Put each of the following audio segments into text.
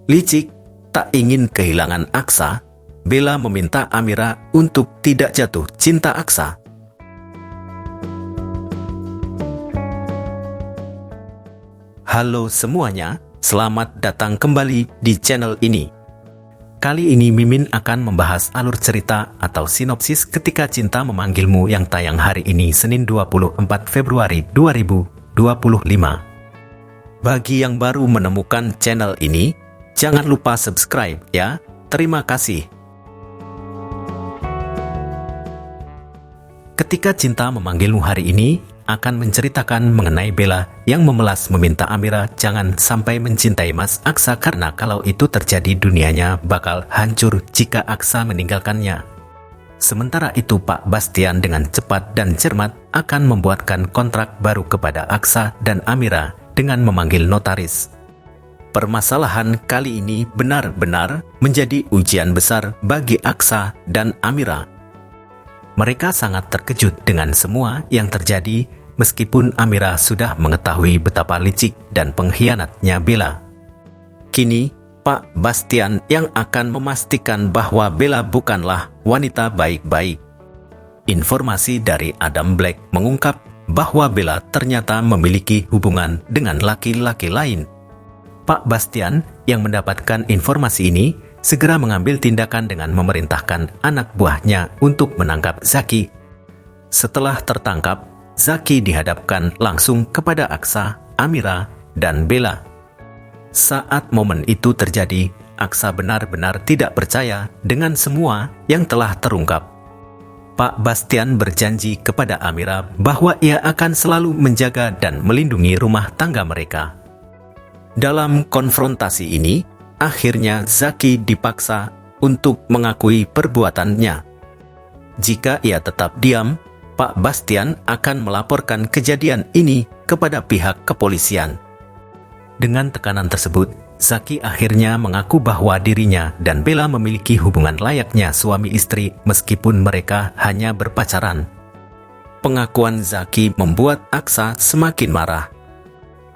Licik tak ingin kehilangan Aksa, Bella meminta Amira untuk tidak jatuh cinta Aksa. Halo semuanya, selamat datang kembali di channel ini. Kali ini Mimin akan membahas alur cerita atau sinopsis Ketika Cinta Memanggilmu yang tayang hari ini Senin 24 Februari 2025. Bagi yang baru menemukan channel ini, jangan lupa subscribe ya. Terima kasih. Ketika Cinta Memanggilmu hari ini akan menceritakan mengenai Bella yang memelas meminta Amira jangan sampai mencintai Mas Aksa karena kalau itu terjadi dunianya bakal hancur jika Aksa meninggalkannya. Sementara itu Pak Bastian dengan cepat dan cermat akan membuatkan kontrak baru kepada Aksa dan Amira dengan memanggil notaris. Permasalahan kali ini benar-benar menjadi ujian besar bagi Aksa dan Amira. Mereka sangat terkejut dengan semua yang terjadi meskipun Amira sudah mengetahui betapa licik dan pengkhianatnya Bella. Kini, Pak Bastian yang akan memastikan bahwa Bella bukanlah wanita baik-baik. Informasi dari Adam Black mengungkap bahwa Bella ternyata memiliki hubungan dengan laki-laki lain. Pak Bastian yang mendapatkan informasi ini segera mengambil tindakan dengan memerintahkan anak buahnya untuk menangkap Zaki. Setelah tertangkap, Zaki dihadapkan langsung kepada Aksa, Amira, dan Bella. Saat momen itu terjadi, Aksa benar-benar tidak percaya dengan semua yang telah terungkap. Pak Bastian berjanji kepada Amira bahwa ia akan selalu menjaga dan melindungi rumah tangga mereka. Dalam konfrontasi ini, akhirnya Zaki dipaksa untuk mengakui perbuatannya. Jika ia tetap diam, Pak Bastian akan melaporkan kejadian ini kepada pihak kepolisian. Dengan tekanan tersebut, Zaki akhirnya mengaku bahwa dirinya dan Bella memiliki hubungan layaknya suami istri meskipun mereka hanya berpacaran. Pengakuan Zaki membuat Aksa semakin marah.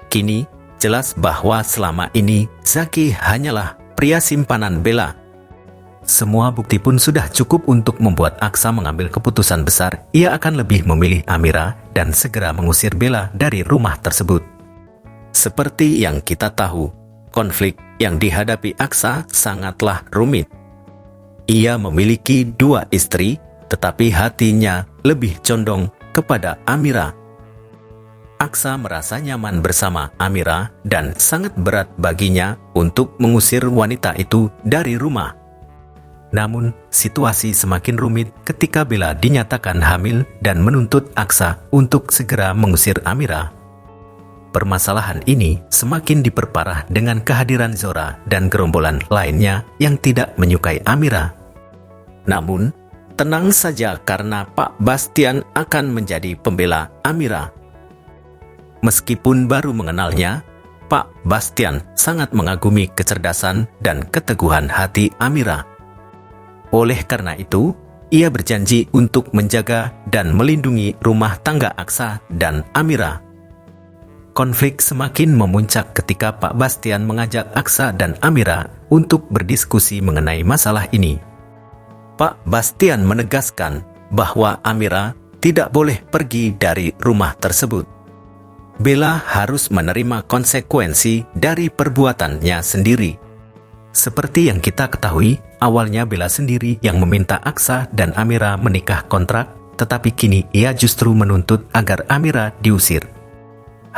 Kini, jelas bahwa selama ini Zaki hanyalah pria simpanan Bella. Semua bukti pun sudah cukup untuk membuat Aksa mengambil keputusan besar. Ia akan lebih memilih Amira dan segera mengusir Bella dari rumah tersebut. Seperti yang kita tahu, konflik yang dihadapi Aksa sangatlah rumit. Ia memiliki 2 istri, tetapi hatinya lebih condong kepada Amira. Aksa merasa nyaman bersama Amira dan sangat berat baginya untuk mengusir wanita itu dari rumah. Namun, situasi semakin rumit ketika Bella dinyatakan hamil dan menuntut Aksa untuk segera mengusir Amira. Permasalahan ini semakin diperparah dengan kehadiran Zora dan gerombolan lainnya yang tidak menyukai Amira. Namun, tenang saja karena Pak Bastian akan menjadi pembela Amira. Meskipun baru mengenalnya, Pak Bastian sangat mengagumi kecerdasan dan keteguhan hati Amira. Oleh karena itu, ia berjanji untuk menjaga dan melindungi rumah tangga Aksa dan Amira. Konflik semakin memuncak ketika Pak Bastian mengajak Aksa dan Amira untuk berdiskusi mengenai masalah ini. Pak Bastian menegaskan bahwa Amira tidak boleh pergi dari rumah tersebut. Bella harus menerima konsekuensi dari perbuatannya sendiri. Seperti yang kita ketahui, awalnya Bella sendiri yang meminta Aksa dan Amira menikah kontrak, tetapi kini ia justru menuntut agar Amira diusir.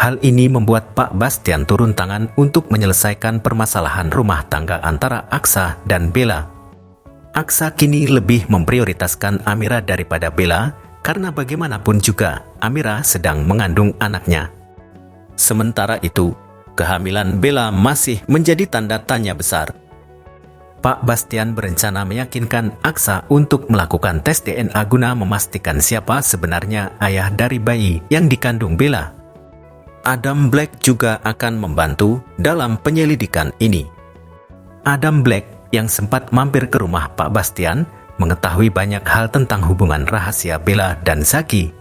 Hal ini membuat Pak Bastian turun tangan untuk menyelesaikan permasalahan rumah tangga antara Aksa dan Bella. Aksa kini lebih memprioritaskan Amira daripada Bella, karena bagaimanapun juga Amira sedang mengandung anaknya. Sementara itu, kehamilan Bella masih menjadi tanda tanya besar. Pak Bastian berencana meyakinkan Aksa untuk melakukan tes DNA guna memastikan siapa sebenarnya ayah dari bayi yang dikandung Bella. Adam Black juga akan membantu dalam penyelidikan ini. Adam Black yang sempat mampir ke rumah Pak Bastian mengetahui banyak hal tentang hubungan rahasia Bella dan Zaki.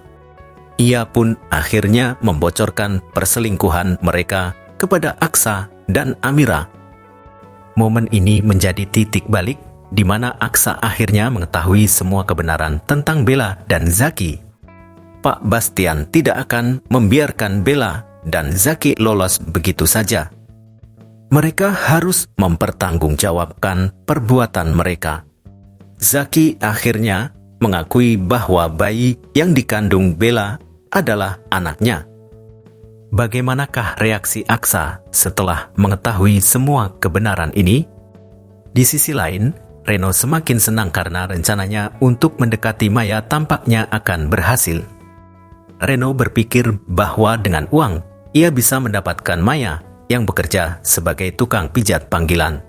Ia pun akhirnya membocorkan perselingkuhan mereka kepada Aksa dan Amira. Momen ini menjadi titik balik di mana Aksa akhirnya mengetahui semua kebenaran tentang Bella dan Zaki. Pak Bastian tidak akan membiarkan Bella dan Zaki lolos begitu saja. Mereka harus mempertanggungjawabkan perbuatan mereka. Zaki akhirnya mengakui bahwa bayi yang dikandung Bella adalah anaknya. Bagaimanakah reaksi Aksa setelah mengetahui semua kebenaran ini? Di sisi lain, Reno semakin senang karena rencananya untuk mendekati Maya tampaknya akan berhasil. Reno berpikir bahwa dengan uang, ia bisa mendapatkan Maya yang bekerja sebagai tukang pijat panggilan.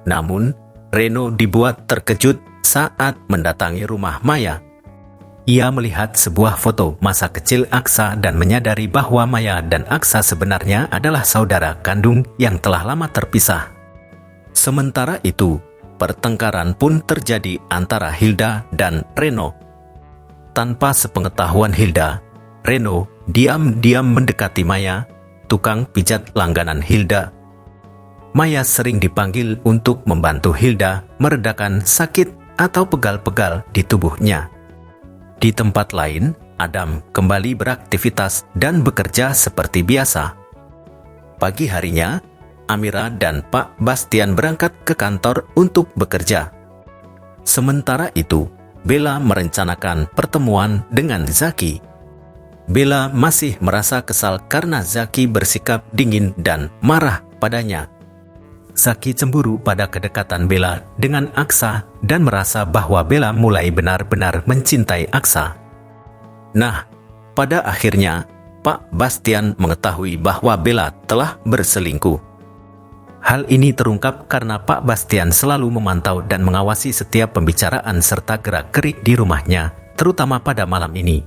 Namun, Reno dibuat terkejut saat mendatangi rumah Maya. Ia melihat sebuah foto masa kecil Aksa dan menyadari bahwa Maya dan Aksa sebenarnya adalah saudara kandung yang telah lama terpisah. Sementara itu, pertengkaran pun terjadi antara Hilda dan Reno. Tanpa sepengetahuan Hilda, Reno diam-diam mendekati Maya, tukang pijat langganan Hilda. Maya sering dipanggil untuk membantu Hilda meredakan sakit atau pegal-pegal di tubuhnya. Di tempat lain, Adam kembali beraktivitas dan bekerja seperti biasa. Pagi harinya, Amira dan Pak Bastian berangkat ke kantor untuk bekerja. Sementara itu, Bella merencanakan pertemuan dengan Zaki. Bella masih merasa kesal karena Zaki bersikap dingin dan marah padanya. Zaki cemburu pada kedekatan Bella dengan Aksa dan merasa bahwa Bella mulai benar-benar mencintai Aksa. Nah, pada akhirnya Pak Bastian mengetahui bahwa Bella telah berselingkuh. Hal ini terungkap karena Pak Bastian selalu memantau dan mengawasi setiap pembicaraan serta gerak-gerik di rumahnya, terutama pada malam ini.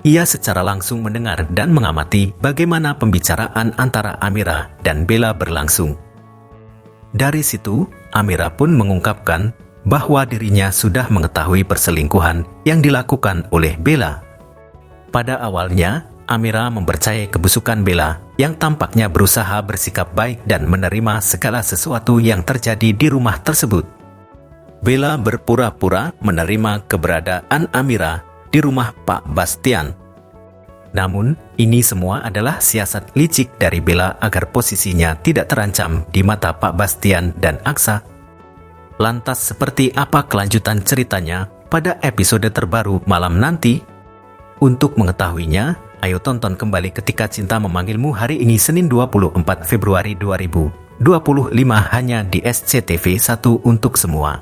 Ia secara langsung mendengar dan mengamati bagaimana pembicaraan antara Amira dan Bella berlangsung. Dari situ, Amira pun mengungkapkan bahwa dirinya sudah mengetahui perselingkuhan yang dilakukan oleh Bella. Pada awalnya, Amira mempercayai kebusukan Bella yang tampaknya berusaha bersikap baik dan menerima segala sesuatu yang terjadi di rumah tersebut. Bella berpura-pura menerima keberadaan Amira di rumah Pak Bastian. Namun, ini semua adalah siasat licik dari Bella agar posisinya tidak terancam di mata Pak Bastian dan Aksa. Lantas seperti apa kelanjutan ceritanya pada episode terbaru malam nanti? Untuk mengetahuinya, ayo tonton kembali Ketika Cinta Memanggilmu hari ini Senin 24 Februari 2025 hanya di SCTV 1 untuk semua.